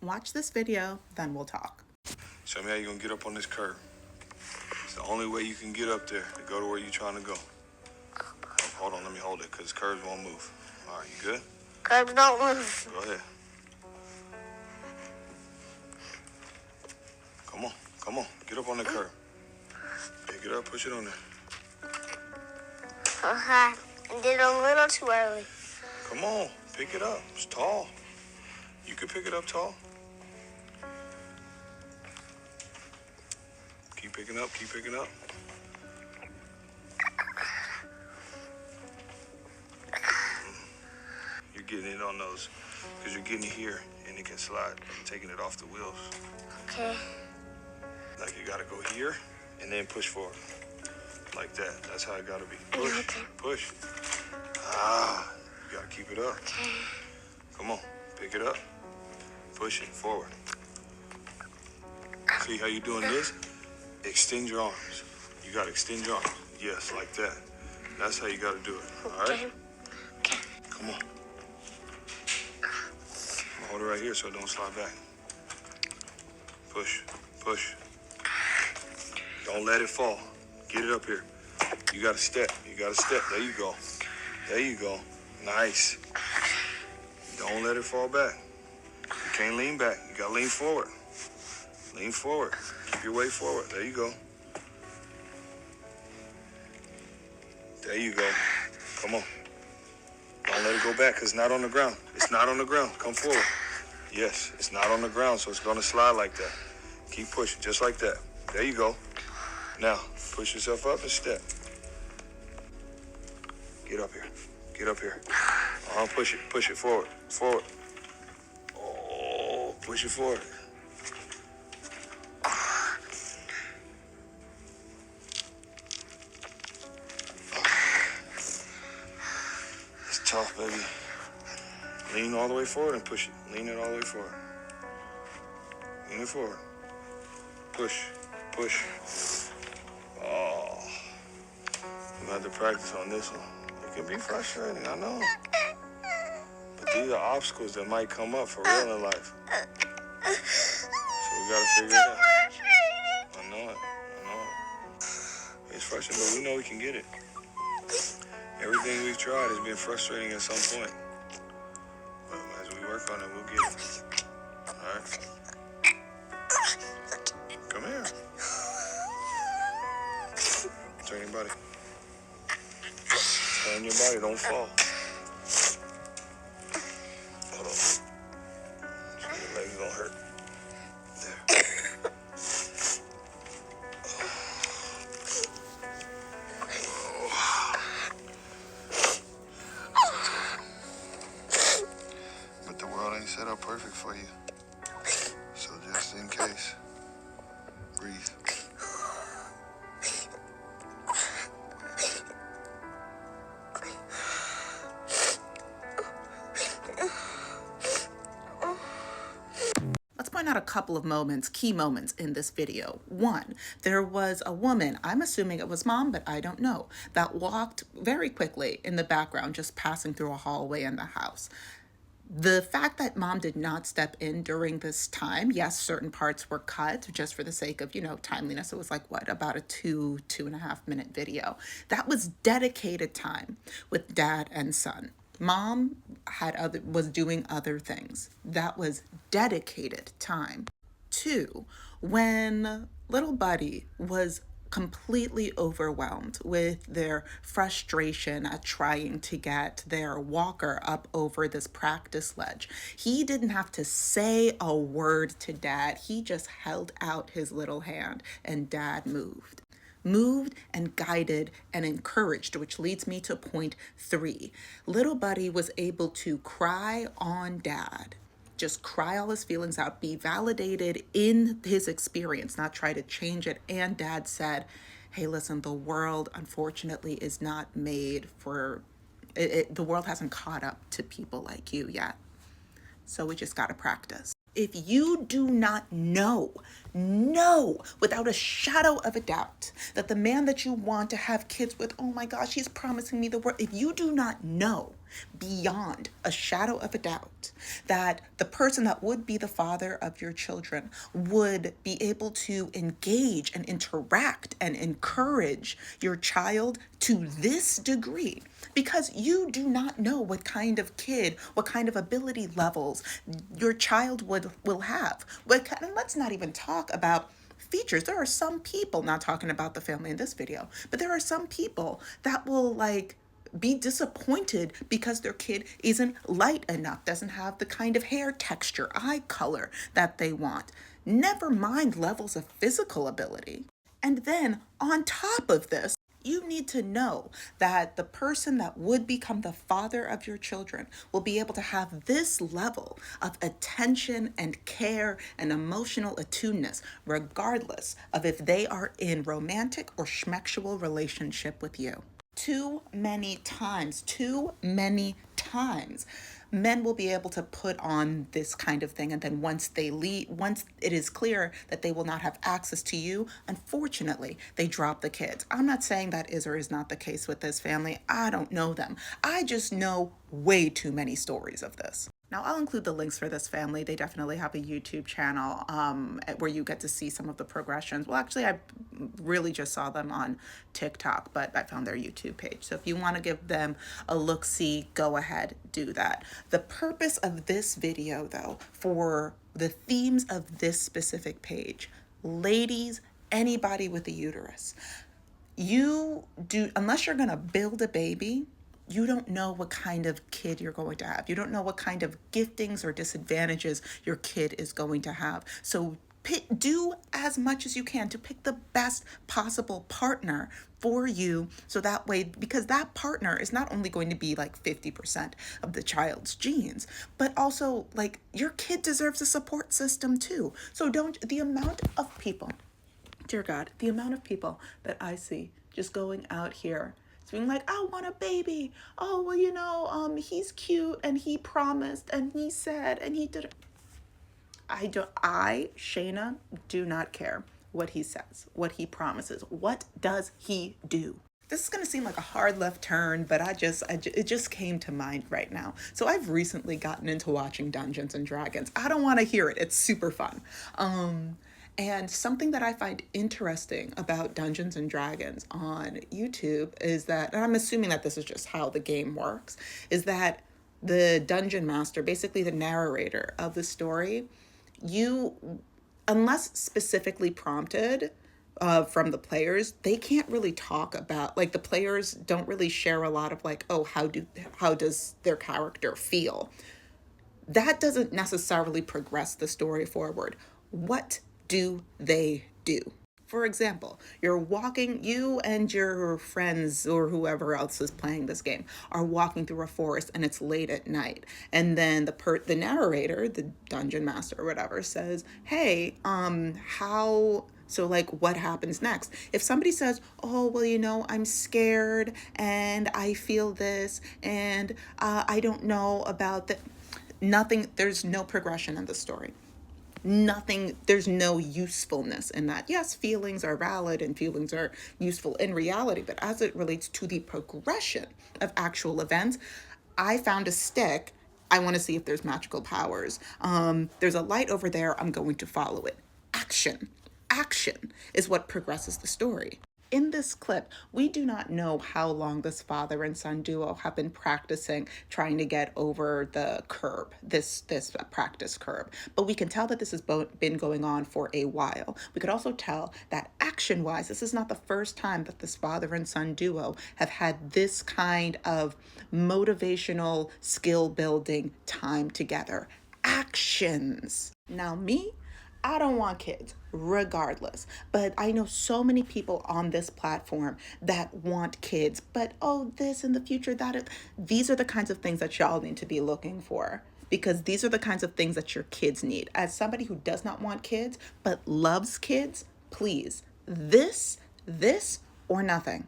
Watch this video, then we'll talk. Show me how you're gonna get up on this curb. It's the only way you can get up there to go to where you're trying to go. Hold on, let me hold it, because curbs won't move. All right, you good? Curbs don't move. Go ahead. Come on, get up on the curb. Yeah, get up, push it on there. Okay, I did it a little too early. Come on, pick it up. It's tall. You can pick it up tall. Keep picking up, keep picking up. You're getting it on those, because you're getting it here, and it can slide. You're taking it off the wheels. Okay. Like you gotta go here, and then push forward. Like that. That's how it gotta be. Push, Okay. push. Ah, you gotta keep it up. Okay. Come on, pick it up. Push it forward. See how you doing this? Extend your arms. You gotta extend your arms. Yes, like that. That's how you gotta do it. All right? Okay. Okay. Come on. Hold it right here so it don't slide back. Push, push. Don't let it fall. Get it up here. You gotta step. You gotta step. There you go. There you go. Nice. Don't let it fall back. You can't lean back. You gotta lean forward. Lean forward. Keep your weight forward. There you go. There you go. Come on. Don't let it go back, because it's not on the ground. It's not on the ground. Come forward. Yes, it's not on the ground, so it's gonna slide like that. Keep pushing, just like that. There you go. Now, push yourself up and step. Get up here. Get up here. Push it forward. Forward. Oh, push it forward. It's tough, baby. Lean all the way forward and push it. Lean it all the way forward. Lean it forward. Push. Push. Oh. You have to practice on this one. It can be frustrating, I know. But these are obstacles that might come up for real in life. So we gotta figure it out. I know it. It's frustrating, but we know we can get it. Everything we've tried has been frustrating at some point. But as we work on it, we'll get it. All right? Come here. Turn your body. Turn your body, don't fall. Hold on. So your legs don't hurt. There. But the world ain't set up perfect for you. So just in case, breathe. Let's point out a couple of moments, key moments in this video. One, there was a woman, I'm assuming it was mom, but I don't know, that walked very quickly in the background, just passing through a hallway in the house. The fact that mom did not step in during this time, yes, certain parts were cut just for the sake of, timeliness. It was like, about a 2.5 minute video. That was dedicated time with dad and son. Mom was doing other things. That was dedicated time. Two, when little buddy was completely overwhelmed with their frustration at trying to get their walker up over this practice ledge, he didn't have to say a word to dad. He just held out his little hand and dad moved and guided and encouraged, which leads me to point 3. Little buddy was able to cry on dad, just cry all his feelings out, be validated in his experience, not try to change it. And dad said, hey, listen, the world unfortunately is not made for it. The world hasn't caught up to people like you yet. So we just got to practice. If you do not know without a shadow of a doubt that the man that you want to have kids with, oh my gosh, he's promising me the world. If you do not know beyond a shadow of a doubt that the person that would be the father of your children would be able to engage and interact and encourage your child to this degree, because you do not know what kind of kid, what kind of ability levels your child will have. And let's not even talk about features. There are some people, not talking about the family in this video, but there are some people that will like be disappointed because their kid isn't light enough, doesn't have the kind of hair texture, eye color that they want. Never mind levels of physical ability. And then on top of this, you need to know that the person that would become the father of your children will be able to have this level of attention and care and emotional attuneness, regardless of if they are in romantic or schmexual relationship with you. Too many times, men will be able to put on this kind of thing, and then once they leave, once it is clear that they will not have access to you, unfortunately they drop the kids. I'm not saying that is or is not the case with this family. I don't know them. I just know way too many stories of this. Now, I'll include the links for this family. They definitely have a YouTube channel where you get to see some of the progressions. Well, actually, I really just saw them on TikTok, but I found their YouTube page. So if you want to give them a look-see, go ahead, do that. The purpose of this video, though, for the themes of this specific page, ladies, anybody with a uterus, unless you're going to build a baby, you don't know what kind of kid you're going to have. You don't know what kind of giftings or disadvantages your kid is going to have. So do as much as you can to pick the best possible partner for you, so that way, because that partner is not only going to be like 50% of the child's genes, but also like your kid deserves a support system too. So the amount of people, dear God, the amount of people that I see just going out here being like, I want a baby. Oh, well, he's cute and he promised and he said and he did it. Shayna, do not care what he says, what he promises. What does he do? This is going to seem like a hard left turn, but it just came to mind right now. So I've recently gotten into watching Dungeons and Dragons. I don't want to hear it. It's super fun. And something that I find interesting about Dungeons and Dragons on YouTube is that, and I'm assuming that this is just how the game works, is that the dungeon master, basically the narrator of the story, unless specifically prompted from the players, they can't really talk about, like, the players don't really share a lot of like, oh, how does their character feel? That doesn't necessarily progress the story forward. What do they do? For example, you and your friends or whoever else is playing this game are walking through a forest and it's late at night. And then the narrator, the dungeon master or whatever, says, hey, what happens next? If somebody says, oh, well, I'm scared and I feel this and I don't know about that. There's no progression in the story. There's no usefulness in that. Yes, feelings are valid and feelings are useful in reality, but as it relates to the progression of actual events, I found a stick. I want to see if there's magical powers. There's a light over there. I'm going to follow it. Action is what progresses the story. In this clip, we do not know how long this father and son duo have been practicing trying to get over the curb, this practice curb. But we can tell that this has been going on for a while. We could also tell that action-wise, this is not the first time that this father and son duo have had this kind of motivational skill building time together. Actions. Now I don't want kids, regardless. But I know so many people on this platform that want kids. But, this in the future, these are the kinds of things that y'all need to be looking for. Because these are the kinds of things that your kids need. As somebody who does not want kids, but loves kids, please, this or nothing.